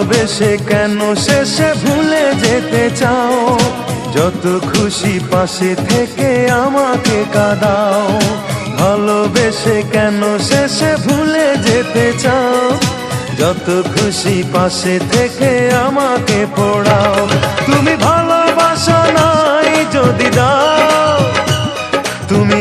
ভালোবেসে কেন শেষে ভুলে যেতে চাও? যত খুশি পাশে থেকে আমাকে কাঁদাও। ভালোবেসে কেন শেষে ভুলে যেতে চাও? যত খুশি পাশে থেকে আমাকে পোড়াও। তুমি ভালোবাসা নাই যদি দাও, তুমি